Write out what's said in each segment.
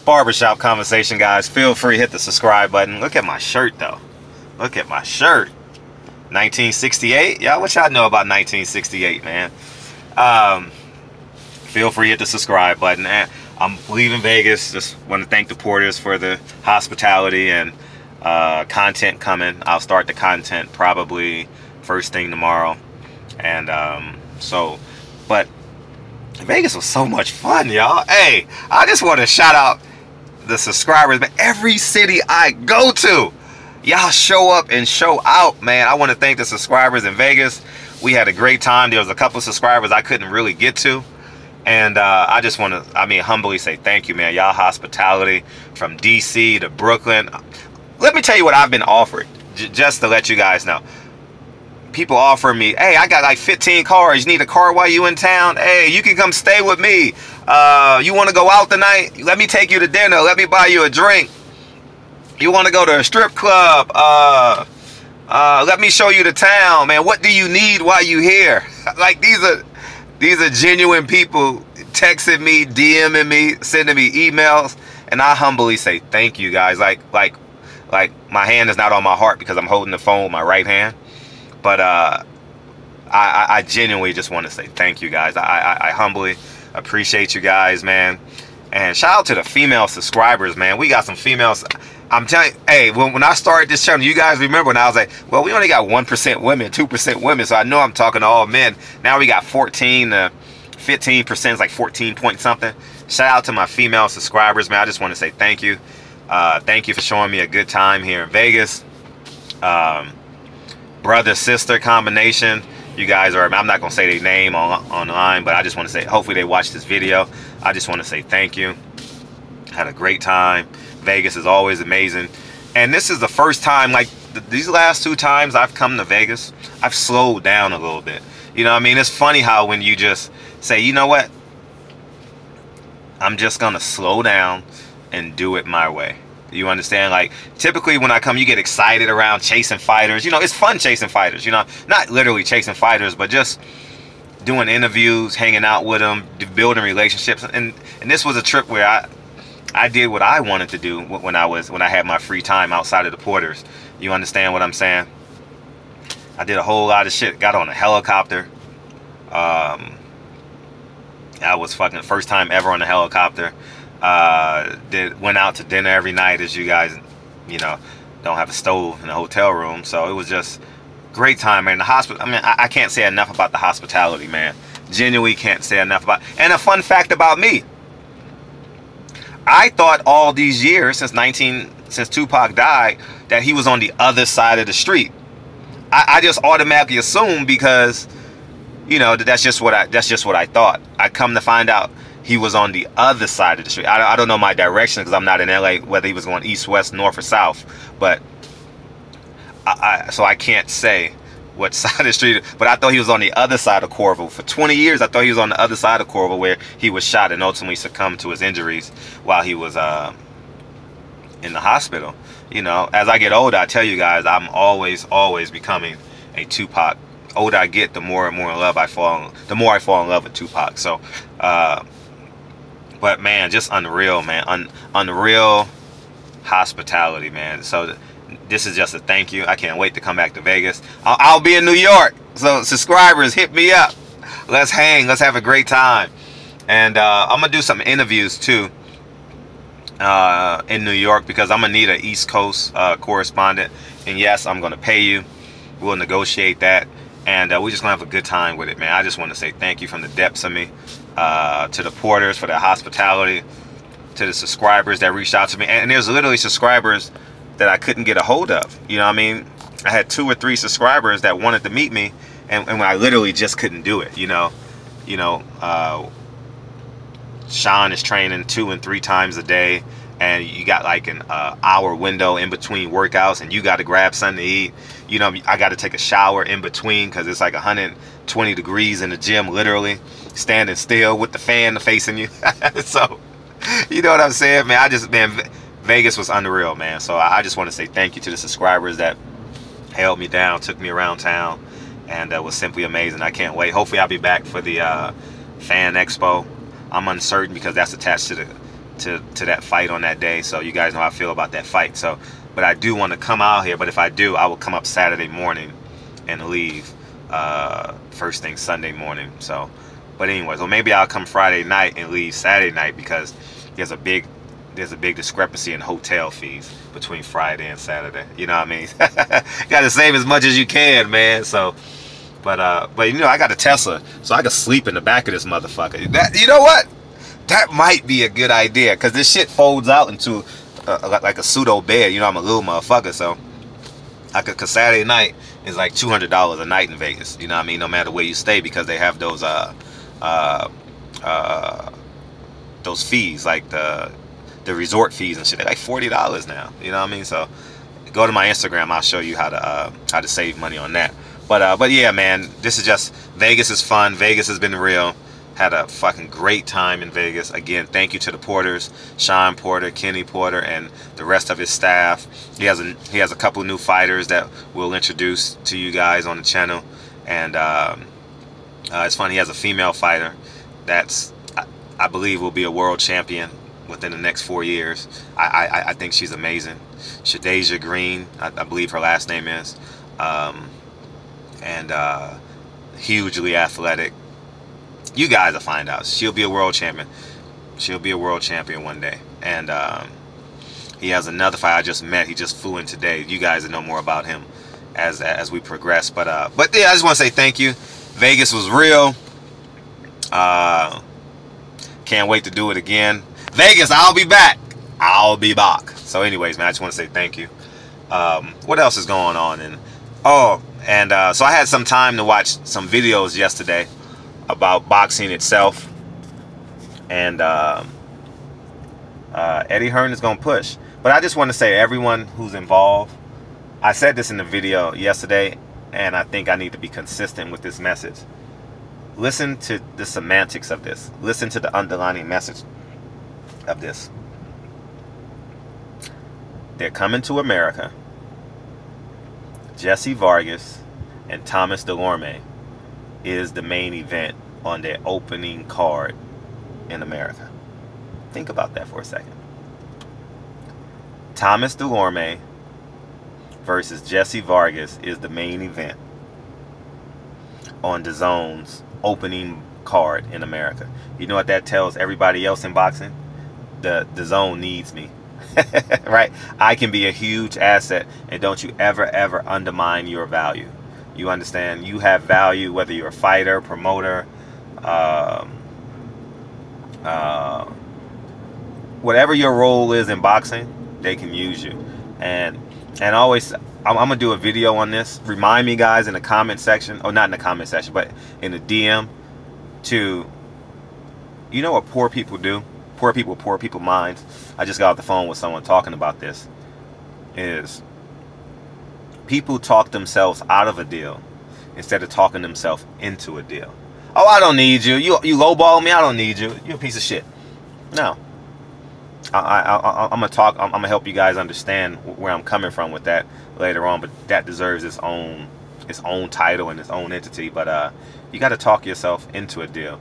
barbershop conversation, guys. Feel free to hit the subscribe button. Look at my shirt, though. Look at my shirt. 1968. Y'all, what y'all know about 1968, man? Feel free to hit the subscribe button. And I'm leaving Vegas. Just want to thank the Porters for the hospitality and content coming. I'll start the content probably first thing tomorrow. And but Vegas was so much fun, y'all. Hey, I just want to shout out the subscribers, man. Every city I go to, y'all show up and show out, man. I want to thank the subscribers in Vegas. We had a great time. There was a couple of subscribers I couldn't really get to. And I just want to, humbly say thank you, man. Y'all hospitality from DC to Brooklyn. Let me tell you what I've been offered, just to let you guys know. People offer me, hey, I got like 15 cars. You need a car while you in town? Hey, you can come stay with me. You want to go out tonight? Let me take you to dinner. Let me buy you a drink. You want to go to a strip club? Let me show you the town, man. What do you need while you here? Like, these are genuine people texting me, DMing me, sending me emails, and I humbly say thank you, guys. Like my hand is not on my heart because I'm holding the phone with my right hand, but I genuinely just want to say thank you, guys. I humbly appreciate you guys, man. And shout out to the female subscribers, man. We got some females. I'm telling you, hey, when I started this channel, you guys remember when I was like, well, we only got 1% women, 2% women, so I know I'm talking to all men. Now we got 14 to 15%, it's like 14 point something. Shout out to my female subscribers, man. I just want to say thank you. Thank you for showing me a good time here in Vegas. Brother-sister combination. You guys are, I'm not going to say their name online, but I just want to say, hopefully they watch this video. I just want to say thank you. Had a great time. Vegas is always amazing. And this is the first time, like these last 2 times I've come to Vegas, I've slowed down a little bit. You know what I mean? It's funny how when you just say, you know what? I'm just going to slow down and do it my way. You understand? Like, typically when I come, you get excited around chasing fighters. You know, it's fun chasing fighters, you know, not literally chasing fighters, but just doing interviews, hanging out with them, building relationships. And this was a trip where I did what I wanted to do when I had my free time outside of the Porters. You understand what I'm saying? I did a whole lot of shit. Got on a helicopter. I was fucking first time ever on a helicopter. Went out to dinner every night, as you guys, you know, don't have a stove in the hotel room. So it was just great time, man. The hospital. I mean, I can't say enough about the hospitality, man. Genuinely can't say enough about. And a fun fact about me. I thought all these years since Tupac died that he was on the other side of the street. I just automatically assumed because, you know, that's just what I thought. I come to find out he was on the other side of the street. I don't know my direction because I'm not in LA, whether he was going east, west, north, or south. But so I can't say what side of the street, but I thought he was on the other side of Corval. For 20 years, I thought he was on the other side of Corval where he was shot and ultimately succumbed to his injuries while he was in the hospital. You know, as I get older, I tell you guys, I'm always becoming a Tupac. The older I get, the more and more in love I fall. The more I fall in love with Tupac. So, but man, just unreal, man. Unreal hospitality, man. So this is just a thank you. I can't wait to come back to Vegas. I'll be in New York. So subscribers, hit me up. Let's hang. Let's have a great time. And I'm going to do some interviews too in New York because I'm going to need an East Coast correspondent. And yes, I'm going to pay you. We'll negotiate that. And we're just going to have a good time with it, man. I just want to say thank you from the depths of me to the Porters for their hospitality, to the subscribers that reached out to me. And there's literally subscribers that I couldn't get a hold of. You know what I mean? I had 2 or 3 subscribers that wanted to meet me, and I literally just couldn't do it. You know, Shawn is training 2 and 3 times a day, and you got like an hour window in between workouts, and you got to grab something to eat. You know, I got to take a shower in between because it's like 120 degrees in the gym, literally standing still with the fan facing you. So, you know what I'm saying, man? Vegas was unreal, man. So I just want to say thank you to the subscribers that held me down, took me around town, and that was simply amazing. I can't wait. Hopefully I'll be back for the Fan Expo. I'm uncertain because that's attached to to that fight on that day. So you guys know how I feel about that fight. So, but I do want to come out here. But if I do, I will come up Saturday morning and leave first thing Sunday morning. So, but anyways, well, maybe I'll come Friday night and leave Saturday night, because there's a big discrepancy in hotel fees between Friday and Saturday. You know what I mean? Got to save as much as you can, man. So, but you know, I got a Tesla, so I can sleep in the back of this motherfucker. That, you know what? That might be a good idea, because this shit folds out into like a pseudo bed. You know, I'm a little motherfucker, so I could, cause Saturday night is like $200 a night in Vegas. You know what I mean? No matter where you stay, because they have those fees, like the resort fees and shit. They're like $40 now. You know what I mean? So go to my Instagram. I'll show you how to save money on that. But yeah, man, this is just, Vegas is fun. Vegas has been real. Had a fucking great time in Vegas. Again, thank you to the Porters, Shawn Porter, Kenny Porter, and the rest of his staff. He has a couple new fighters that we'll introduce to you guys on the channel. And it's funny, he has a female fighter that's, I believe, will be a world champion within the next 4 years. I think she's amazing. Shadeja Green, I believe her last name is. And hugely athletic. You guys will find out. She'll be a world champion. She'll be a world champion one day. And he has another fight I just met. He just flew in today. You guys will know more about him as we progress. But yeah, I just want to say thank you. Vegas was real. Can't wait to do it again. Vegas, I'll be back. I'll be back. So anyways, man, I just want to say thank you. What else is going on? And so I had some time to watch some videos yesterday about boxing itself. And Eddie Hearn is going to push. But I just want to say, everyone who's involved, I said this in the video yesterday, and I think I need to be consistent with this message. Listen to the semantics of this. Listen to the underlying message of this. They're coming to America. Jesse Vargas and Thomas Delorme is the main event on their opening card in America. Think about that for a second. Thomas Delorme versus Jesse Vargas is the main event on DAZN's opening card in America. You know what that tells everybody else in boxing? The DAZN needs me. Right? I can be a huge asset, and don't you ever undermine your value. You understand? You have value, whether you're a fighter, promoter, whatever your role is in boxing, they can use you. And always, I'm gonna do a video on this. Remind me, guys, in the comment section, or not in the comment section, but in the DM, to, you know what poor people do? Poor people minds. I just got off the phone with someone talking about this. Is people talk themselves out of a deal instead of talking themselves into a deal. Oh, I don't need you. You lowball me. I don't need you. You're a piece of shit. No. I'm gonna talk. I'm gonna help you guys understand where I'm coming from with that later on. But that deserves its own title and its own entity. But you got to talk yourself into a deal.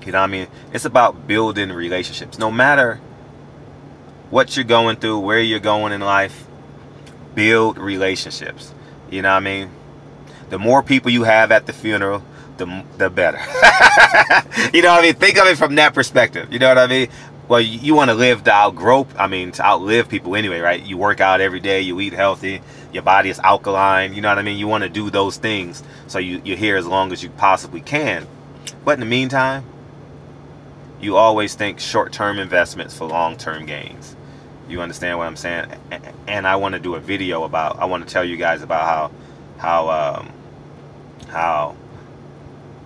You know what I mean? It's about building relationships. No matter what you're going through, where you're going in life, build relationships. You know what I mean? The more people you have at the funeral, the better. You know what I mean? Think of it from that perspective. You know what I mean? Well, you want to live to outlive people anyway, right? You work out every day, you eat healthy, your body is alkaline. You know what I mean? You want to do those things so you're here as long as you possibly can. But in the meantime, you always think short-term investments for long-term gains. You understand what I'm saying? And I want to do a video about, I want to tell you guys about how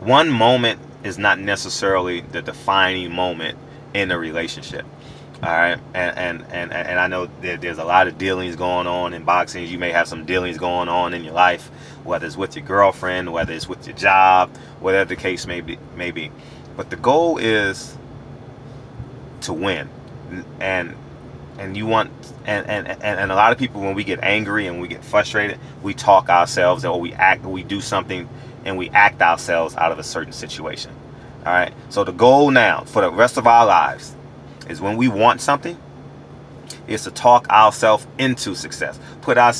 one moment is not necessarily the defining moment in a relationship. All right, and I know there's a lot of dealings going on in boxing. You may have some dealings going on in your life, whether it's with your girlfriend, whether it's with your job, whatever the case may be. But the goal is to win, and you want, and a lot of people, when we get angry and we get frustrated, we talk ourselves, or we do something and we act ourselves out of a certain situation. All right, so the goal now for the rest of our lives is when we want something, is to talk ourselves into success. Put ourselves